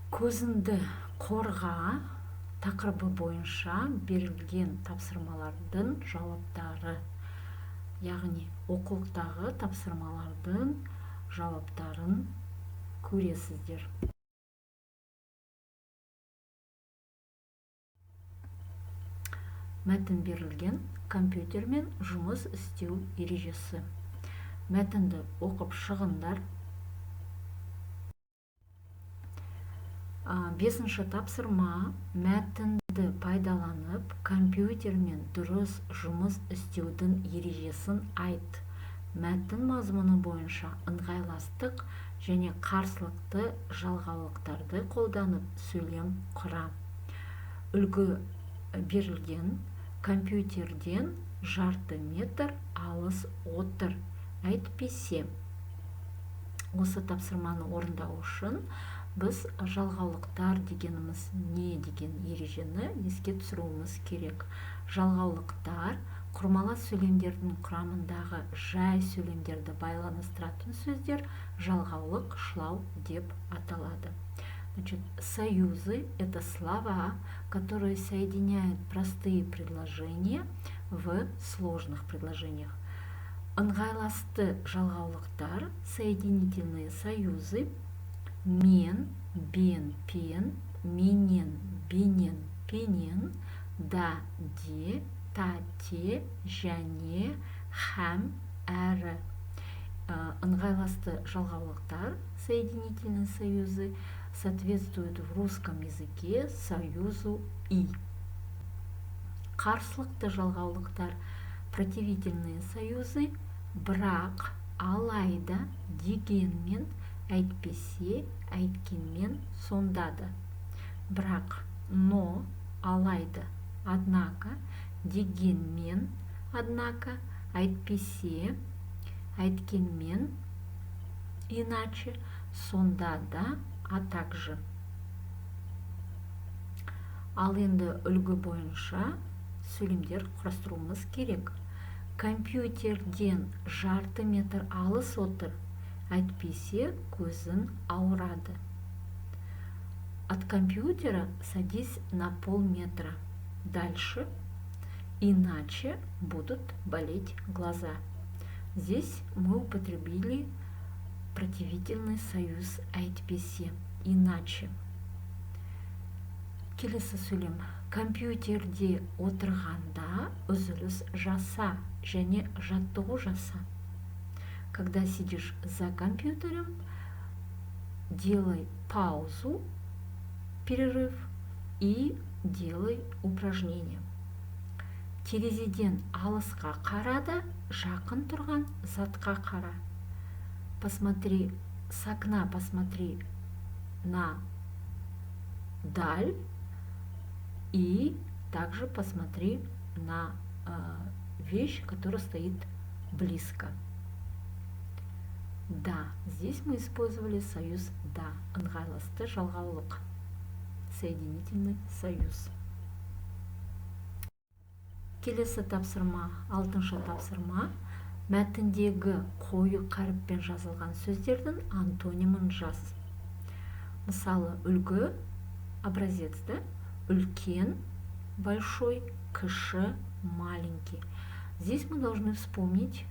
Көзіңді қорға тақырыбы бойынша берілген тапсырмалардың жауаптары, яғни оқулықтағы тапсырмалардың жауаптарын көресіздер. Мәтін берілген, компьютермен жұмыс істеу ережесі. Мәтінді оқып шығыңдар. 5-ші тапсырма: мәтінді пайдаланып, компьютермен дұрыс жұмыс істеудің ережесін айт. Мәтін мазмұны бойынша ыңғайластық және қарсылықты жалғаулықтарды қолданып сөйлем құра. Үлгі берілген: компьютерден жарты метр алыс отыр. Әйтпесе, осы тапсырманы орындау үшін біз жалғаулықтар дегеніміз не деген ережені еске түсіруіміз керек. Жалғаулықтар құрмалас сөйлемдердің құрамындағы жай сөйлемдерді байланыстыратын сөздер жалғаулық шлау деп аталады. Союзы – это слова, которые соединяют простые предложения в сложных предложениях. Ыңғайласты жалғаулықтар, соединительные союзы: мен, бен, пен, менен, бенен, пенен, да, де, та, те, және, һәм, әрі. Ыңғайласты жалғаулықтар, соединительные союзы, соответствуют в русском языке союзу «и». Қарсылықты жалғаулықтар, противительные союзы: бірақ, алайда, дегенмен, әйтпесе, әйткенмен, сондады. Бірақ, но, алайда, однако, дегенмен, однако, әйтпесе, әйткенмен, иначе, сонда да, а также. Ал енді үлгі бойынша сөйлемдер құрастыруымыз керек. Компьютерден жарты метр алыс отыр. Әйтпесе, көзің ауырады. От компьютера садись на полметра. Дальше. Иначе будут болеть глаза. Здесь мы употребили противительный союз әйтпесе, иначе. Келесі сөйлем: компьютерде отырғанда үзіліс жаса және жаттығу жаса. Когда сидишь за компьютером, делай паузу, перерыв, и делай упражнение. Терезеден алысқа қарада, жақын тұрған затқа қара. Посмотри, с окна посмотри на даль и также посмотри на вещь, которая стоит близко. Да, здесь мы использовали союз «да», ыңғайласты жалғаулық, соединительный союз. Келесі тапсырма, 6-шы тапсырма: мәтіндегі қою қаріппен жазылған сөздердің антонимін жаз. Мысалы, үлгі, образецті: үлкен, большой, кіші, маленький. Здесь мы должны вспомнить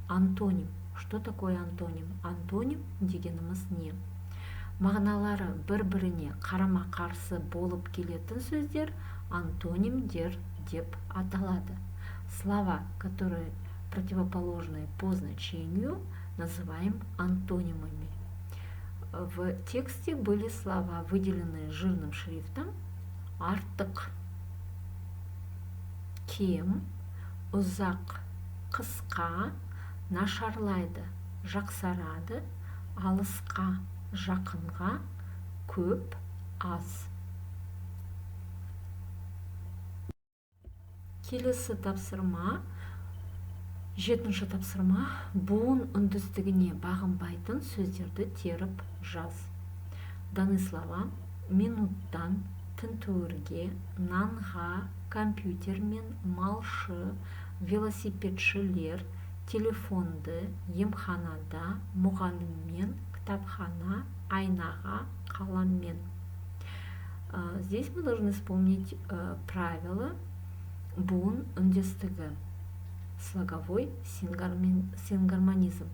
антоним. Что такое антоним? Антоним дегеніміз не? Мағыналары бір-біріне қарама-қарсы болып келетін сөздер антонимдер деп аталады. Слова, которые противоположные по значению, называем антонимами. В тексте были слова, выделенные жирным шрифтом: артық, кем, ұзақ, қысқа, нашарлайды, жақсарады, алысқа, жақынға, көп, аз. Келесі тапсырма, 7-ші тапсырма: буын үндістігіне бағынбайтын сөздерді теріп жаз. Даны слова: минуттан, тінтуірге, нанға, компьютермен, малшы, велосипедшілер, телефонды, емханада, мұғаліммен, кітапхана, айнаға, қаламмен. Здесь мы должны вспомнить правило буын үндестігі, слоговой сингармонизм.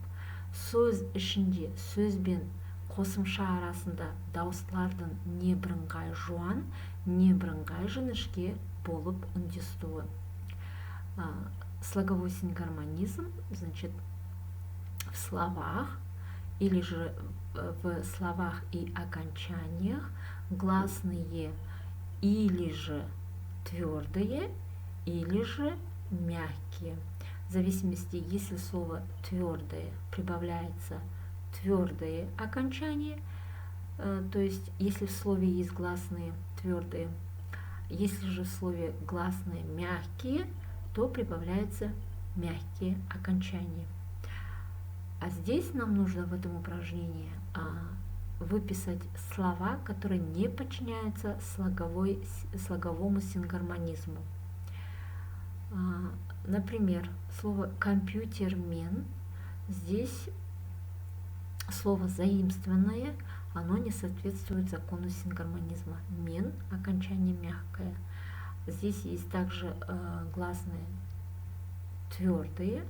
Сөз ішінде сөзбен қосымша арасында дауыстылардың не бірыңғай жуан, не бірыңғай жіңішке болып үндестуі. Слоговой сингармонизм, значит, в словах или же в словах и окончаниях гласные или же твердые, или же мягкие. В зависимости, если слово твердое прибавляется твердые окончания, то есть если в слове есть гласные твердые, если же в слове гласные мягкие, то прибавляются мягкие окончания. А здесь нам нужно в этом упражнении выписать слова, которые не подчиняются слоговому сингармонизму. Например, слово компьютермен, здесь слово заимствованное, оно не соответствует закону сингармонизма. Мен, окончание мягкое. Здесь есть также гласные твердые,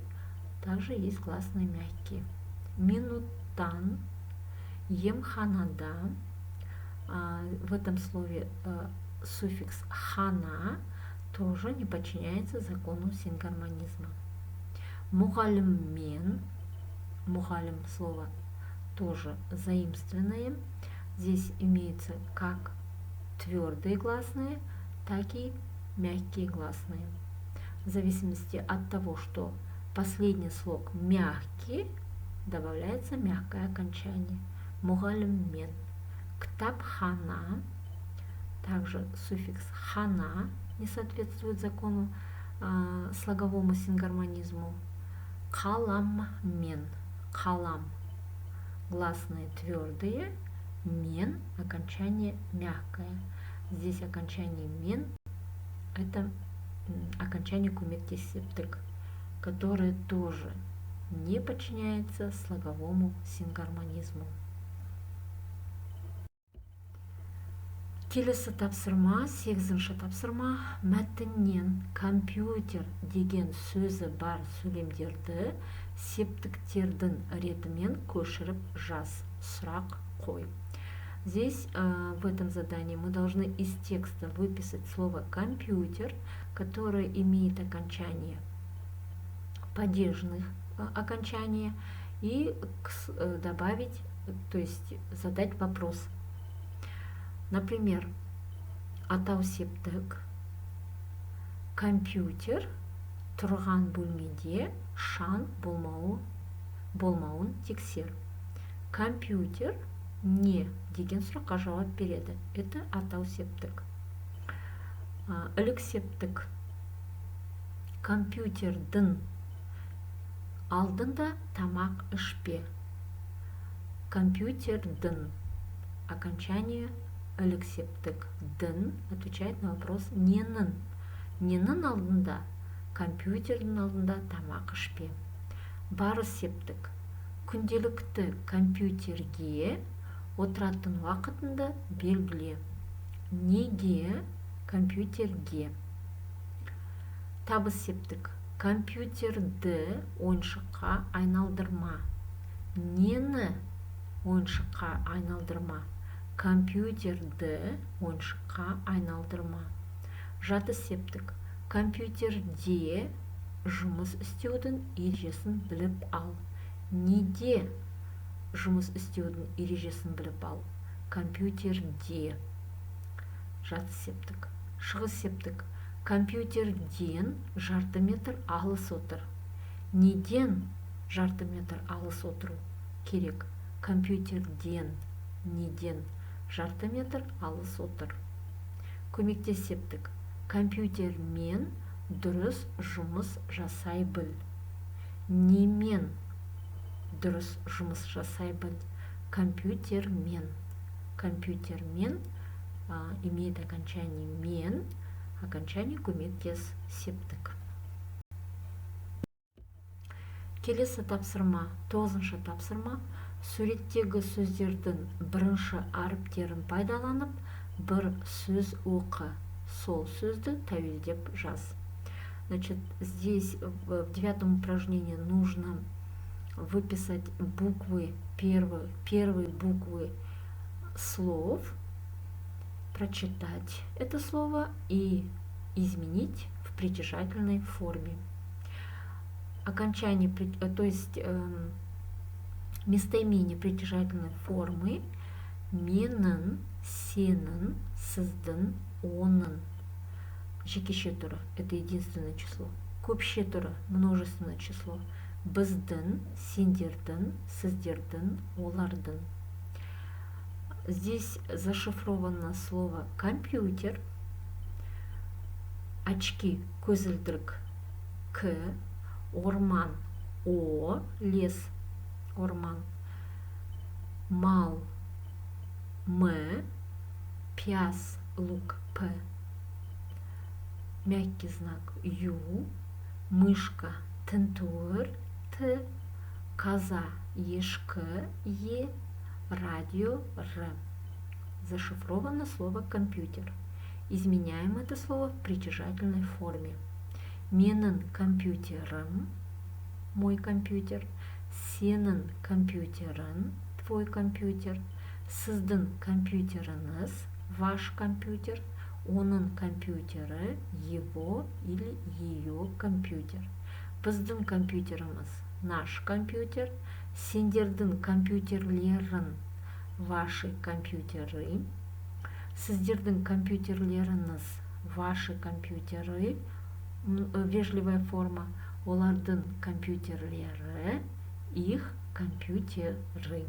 также есть гласные мягкие. Минутан, емханада. В этом слове суффикс хана тоже не подчиняется закону сингармонизма. Мугалиммен, мугалим слово тоже заимствованное. Здесь имеются как твердые гласные, так и мягкие гласные. В зависимости от того, что последний слог мягкий, добавляется мягкое окончание. Мугалиммен. Ктабхана, также суффикс хана не соответствует закону слоговому сингармонизму. Каламмен. Калам. Гласные твердые, мен, окончание мягкое. Здесь окончание мен — это окончание кумектесептик, которое тоже не подчиняется слоговому сингармонизму. Келесі тапсырма, 8-ші тапсырма. Мәтіннен компьютер деген сөзі бар сөйлемдерді септіктердің ретімен көшіріп жаз. Сұрақ қой. Здесь в этом задании мы должны из текста выписать слово компьютер, которое имеет окончание падежных окончания, и добавить, то есть задать вопрос. Например, атаусептік, компьютер тұрған бөлмеде шаң болмауын тексер. Компьютер не деген сұраққа жауап береді. Это атаусептік. Іліксептік. Компьютердің алдында тамақ ішпе. Компьютердің. Окончание іліксептік. Дін отвечает на вопрос ненің. Ненің алдында, компьютердің алдында тамақ ішпе. Барысептік. Күнделікті компьютерге отыратын уақытында белгіле. Неге компьютерге. Табысептік. Компьютерді ойыншыққа айналдырма. Нені ойыншыққа айналдырма. Компьютерді ойыншыққа айналдырма. Жатысептік. Компьютерде жұмыс істеудің ережесін біліп ал. Неде жұмыс істеудің ережесін біліп ал. Компьютерде. Жатысептік. Шығысептік. Компьютерден жарты метр алыс отыр. Неден жарты метр алыс отыру керек. Компьютерден, неден жарты метр алыс отыр. Көмектесептік. Компьютермен дұрыс жұмыс жасай біл. Немен дұрыс жұмыс жасай біл. Компьютермен. Компьютермен имеет окончание мен, окончание көмектесептік. Келесі тапсырма, 9-шы тапсырма. Суреттегі сөздердің бірінші әріптерін пайдаланып, бір сөз оқы, сол сөзді тәуелдеп жаз. Значит, здесь в 9 упражнении нужно выписать буквы, первые буквы слов, прочитать это слово и изменить в притяжательной форме. Окончание, то есть местоимение притяжательной формы менің, сенің, сіздің, оның. Жеке туры – это единственное число. Көпше туры – множественное число. Біздің, сендердің, сіздердің, олардың. Здесь зашифровано слово компьютер, очки, көзілдірік, к, орман, о, лес, орман, мал, м, пяс, лук, п, мягкий знак ю, мышка, тентур, т, коза, ешка, е, радио, р. Зашифровано слово компьютер. Изменяем это слово в притяжательной форме. Менің компьютерім, мой компьютер. Сенің компьютерің, твой компьютер. Сіздің компьютеріңіз, ваш компьютер. Оның компьютері, его или ее компьютер. Біздің компьютеріміз, наш компьютер. Сендердің компьютерлерің, ваши компьютеры. Сіздердің компьютерлеріңіз, ваши компьютеры. Вежливая форма. Олардың компьютерлері, их компьютеры.